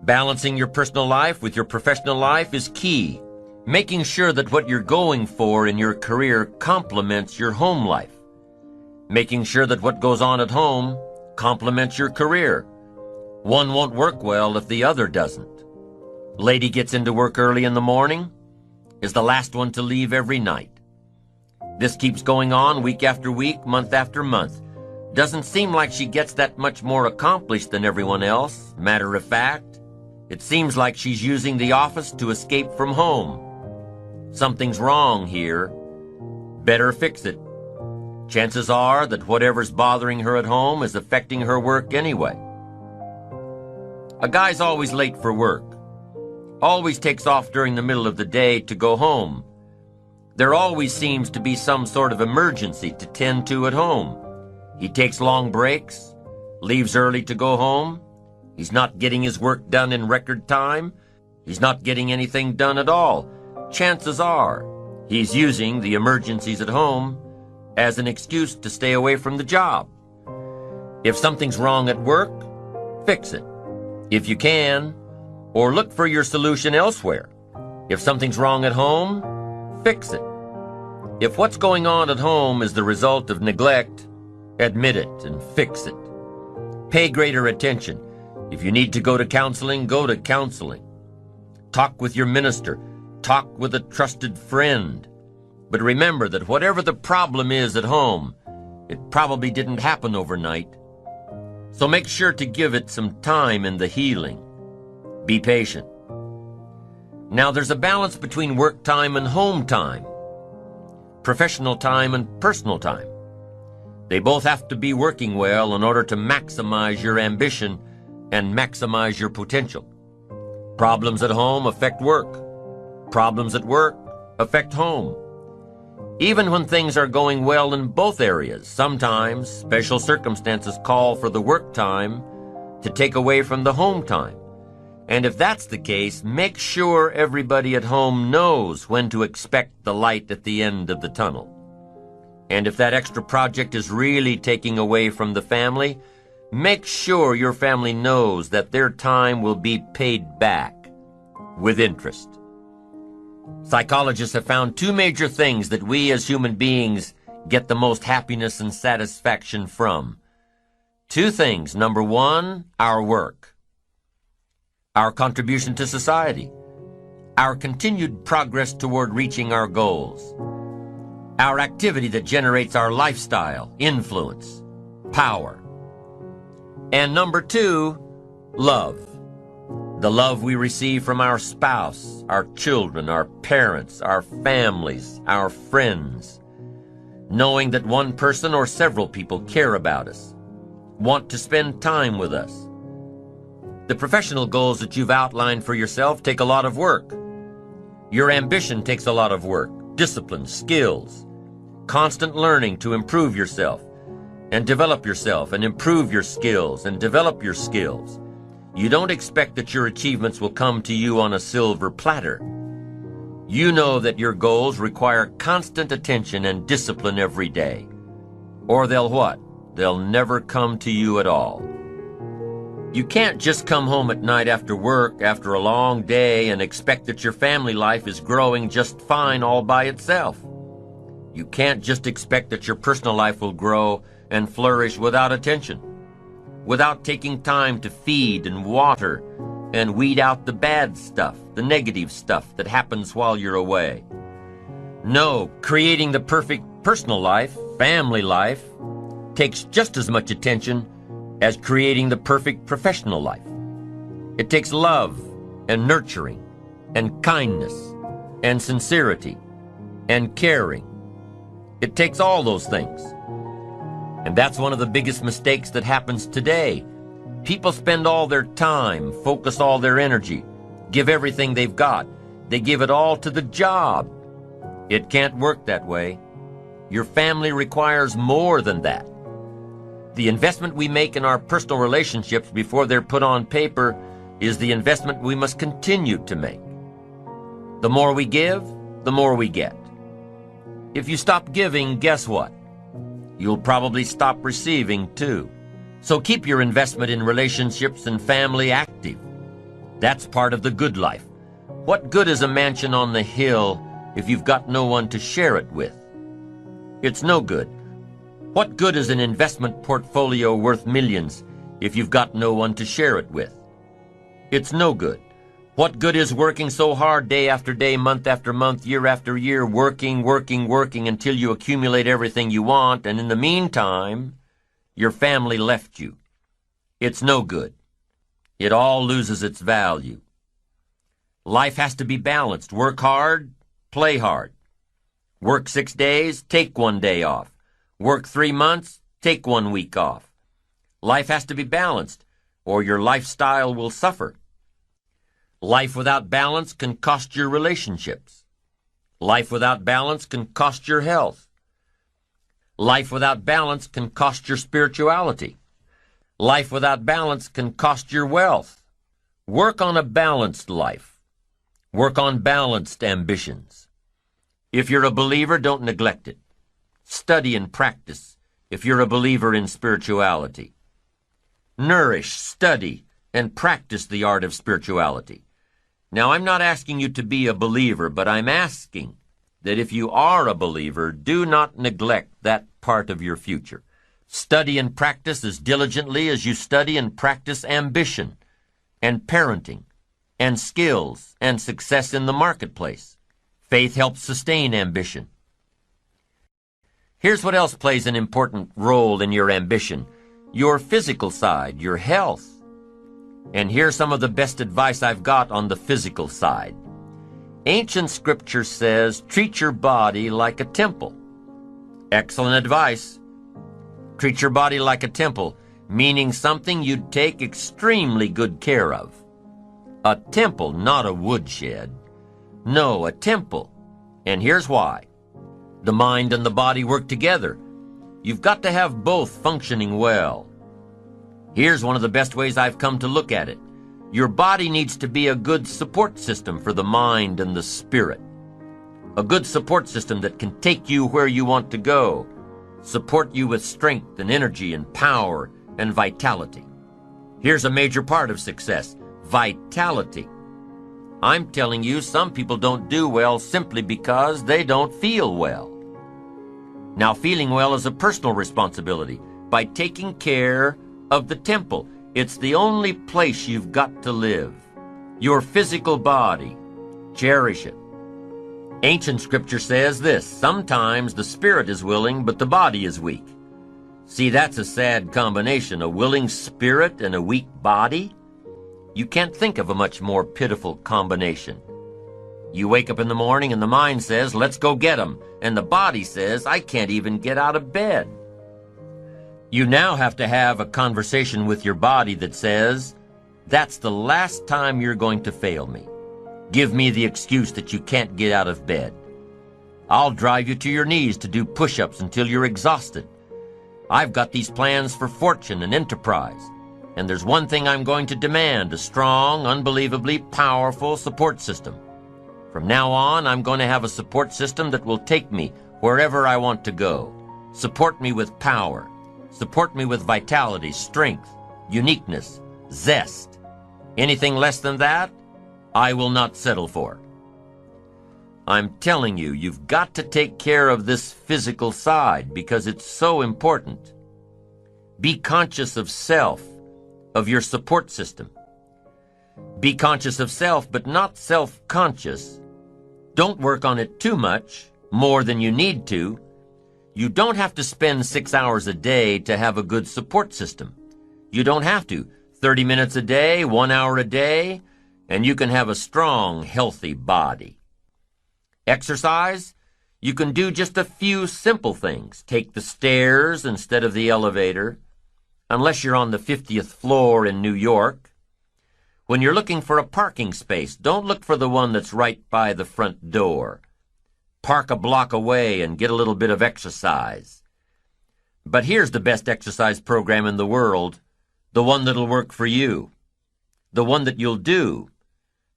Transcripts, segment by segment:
Balancing your personal life with your professional life is key. Making sure that what you're going for in your career complements your home life. Making sure that what goes on at home complements your career. One won't work well if the other doesn't. Lady gets into work early in the morning, is the last one to leave every night. This keeps going on week after week, month after month. Doesn't seem like she gets that much more accomplished than everyone else. Matter of fact, it seems like she's using the office to escape from home. Something's wrong here. Better fix it. Chances are that whatever's bothering her at home is affecting her work anyway. A guy's always late for work. Always takes off during the middle of the day to go home. There always seems to be some sort of emergency to tend to at home. He takes long breaks, leaves early to go home. He's not getting his work done in record time. He's not getting anything done at all. Chances are he's using the emergencies at home as an excuse to stay away from the job. If something's wrong at work, fix it. If you can, or look for your solution elsewhere. If something's wrong at home, fix it. If what's going on at home is the result of neglect, admit it and fix it. Pay greater attention. If you need to go to counseling, go to counseling. Talk with your minister. Talk with a trusted friend. But remember that whatever the problem is at home, it probably didn't happen overnight. So make sure to give it some time in the healing. Be patient. Now there's a balance between work time and home time, professional time and personal time. They both have to be working well in order to maximize your ambition and maximize your potential. Problems at home affect work. Problems at work affect home. Even when things are going well in both areas, sometimes special circumstances call for the work time to take away from the home time. And if that's the case, make sure everybody at home knows when to expect the light at the end of the tunnel. And if that extra project is really taking away from the family, make sure your family knows that their time will be paid back with interest. Psychologists have found two major things that we as human beings get the most happiness and satisfaction from. Two things. Number one, our work, our contribution to society, our continued progress toward reaching our goals, our activity that generates our lifestyle, influence, power. And number two, love. The love we receive from our spouse, our children, our parents, our families, our friends. Knowing that one person or several people care about us, want to spend time with us. The professional goals that you've outlined for yourself take a lot of work. Your ambition takes a lot of work, discipline, skills, constant learning to improve yourself and develop yourself and improve your skills and develop your skills. You don't expect that your achievements will come to you on a silver platter. You know that your goals require constant attention and discipline every day. Or they'll what? They'll never come to you at all. You can't just come home at night after work, after a long day, and expect that your family life is growing just fine all by itself. You can't just expect that your personal life will grow and flourish without attention, without taking time to feed and water and weed out the bad stuff, the negative stuff that happens while you're away. No, creating the perfect personal life, family life, takes just as much attention as creating the perfect professional life. It takes love and nurturing and kindness and sincerity and caring. It takes all those things. And that's one of the biggest mistakes that happens today. People spend all their time, focus all their energy, give everything they've got. They give it all to the job. It can't work that way. Your family requires more than that. The investment we make in our personal relationships before they're put on paper is the investment we must continue to make. The more we give, the more we get. If you stop giving, guess what? You'll probably stop receiving too. So keep your investment in relationships and family active. That's part of the good life. What good is a mansion on the hill if you've got no one to share it with? It's no good. What good is an investment portfolio worth millions if you've got no one to share it with? It's no good. What good is working so hard day after day, month after month, year after year, working until you accumulate everything you want, and in the meantime, your family left you? It's no good. It all loses its value. Life has to be balanced. Work hard, play hard. Work 6 days, take 1 day off. Work 3 months, take 1 week off. Life has to be balanced, or your lifestyle will suffer. Life without balance can cost your relationships. Life without balance can cost your health. Life without balance can cost your spirituality. Life without balance can cost your wealth. Work on a balanced life. Work on balanced ambitions. If you're a believer, don't neglect it. Study and practice if you're a believer in spirituality. Nourish, study, and practice the art of spirituality. Now, I'm not asking you to be a believer, but I'm asking that if you are a believer, do not neglect that part of your future. Study and practice as diligently as you study and practice ambition and parenting and skills and success in the marketplace. Faith helps sustain ambition. Here's what else plays an important role in your ambition: your physical side, your health. And here's some of the best advice I've got on the physical side. Ancient scripture says, treat your body like a temple. Excellent advice. Treat your body like a temple, meaning something you'd take extremely good care of. A temple, not a woodshed. No, a temple. And here's why. The mind and the body work together. You've got to have both functioning well. Here's one of the best ways I've come to look at it. Your body needs to be a good support system for the mind and the spirit. A good support system that can take you where you want to go, support you with strength and energy and power and vitality. Here's a major part of success: vitality. I'm telling you, some people don't do well simply because they don't feel well. Now, feeling well is a personal responsibility. By taking care of the temple, it's the only place you've got to live. Your physical body, cherish it. Ancient scripture says this: sometimes the spirit is willing, but the body is weak. See, that's a sad combination, a willing spirit and a weak body. You can't think of a much more pitiful combination. You wake up in the morning and the mind says, let's go get 'em, and the body says, I can't even get out of bed. You now have to have a conversation with your body that says, that's the last time you're going to fail me. Give me the excuse that you can't get out of bed. I'll drive you to your knees to do push-ups until you're exhausted. I've got these plans for fortune and enterprise. And there's one thing I'm going to demand: a strong, unbelievably powerful support system. From now on, I'm going to have a support system that will take me wherever I want to go. Support me with power. Support me with vitality, strength, uniqueness, zest. Anything less than that, I will not settle for. I'm telling you, you've got to take care of this physical side because it's so important. Be conscious of self, of your support system. Be conscious of self, but not self-conscious. Don't work on it too much, more than you need to. You don't have to spend 6 hours a day to have a good support system. You don't have to. 30 minutes a day, 1 hour a day, and you can have a strong, healthy body. Exercise? You can do just a few simple things. Take the stairs instead of the elevator, unless you're on the 50th floor in New York. When you're looking for a parking space, don't look for the one that's right by the front door. Park a block away and get a little bit of exercise. But here's the best exercise program in the world, the one that'll work for you, the one that you'll do,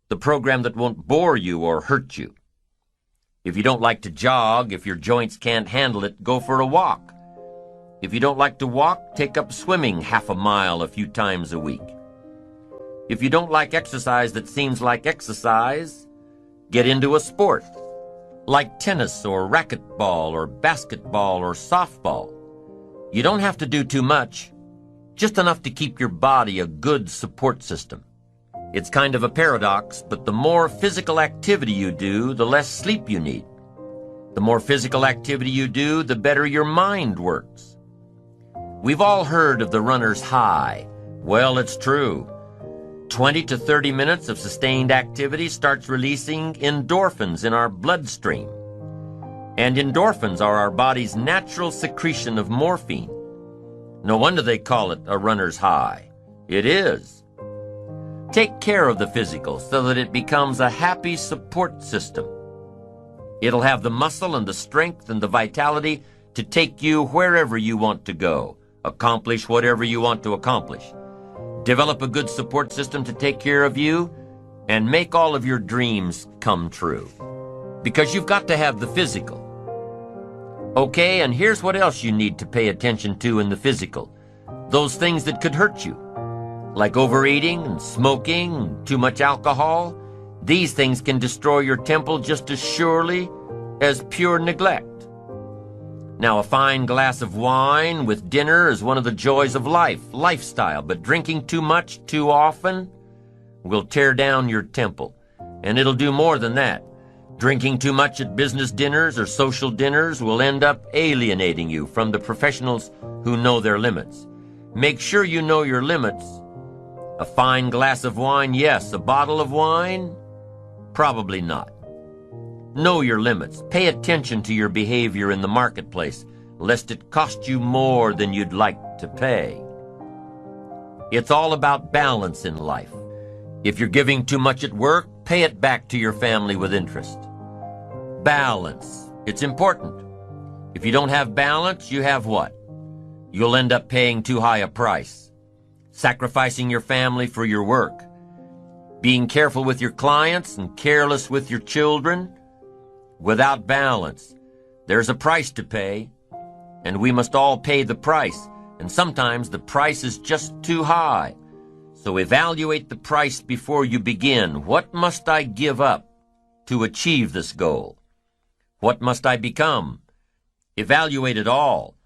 the program that won't bore you or hurt you. If you don't like to jog, if your joints can't handle it, go for a walk. If you don't like to walk, take up swimming half a mile a few times a week. If you don't like exercise that seems like exercise, get into a sport, like tennis or racquetball or basketball or softball. You don't have to do too much, just enough to keep your body a good support system. It's kind of a paradox, but the more physical activity you do, the less sleep you need. The more physical activity you do, the better your mind works. We've all heard of the runner's high. Well, it's true. 20 to 30 minutes of sustained activity starts releasing endorphins in our bloodstream. And endorphins are our body's natural secretion of morphine. No wonder they call it a runner's high. It is. Take care of the physical so that it becomes a happy support system. It'll have the muscle and the strength and the vitality to take you wherever you want to go, accomplish whatever you want to accomplish. Develop a good support system to take care of you and make all of your dreams come true. Because you've got to have the physical. Okay, and here's what else you need to pay attention to in the physical. Those things that could hurt you, like overeating and smoking and too much alcohol. These things can destroy your temple just as surely as pure neglect. Now, a fine glass of wine with dinner is one of the joys of life, lifestyle, but drinking too much too often will tear down your temple. And it'll do more than that. Drinking too much at business dinners or social dinners will end up alienating you from the professionals who know their limits. Make sure you know your limits. A fine glass of wine, yes. A bottle of wine, probably not. Know your limits. Pay attention to your behavior in the marketplace, lest it cost you more than you'd like to pay. It's all about balance in life. If you're giving too much at work, pay it back to your family with interest. Balance. It's important. If you don't have balance, you have what? You'll end up paying too high a price, sacrificing your family for your work, being careful with your clients and careless with your children. Without balance, there's a price to pay, and we must all pay the price, and sometimes the price is just too high. So evaluate the price before you begin. What must I give up to achieve this goal? What must I become? Evaluate it all.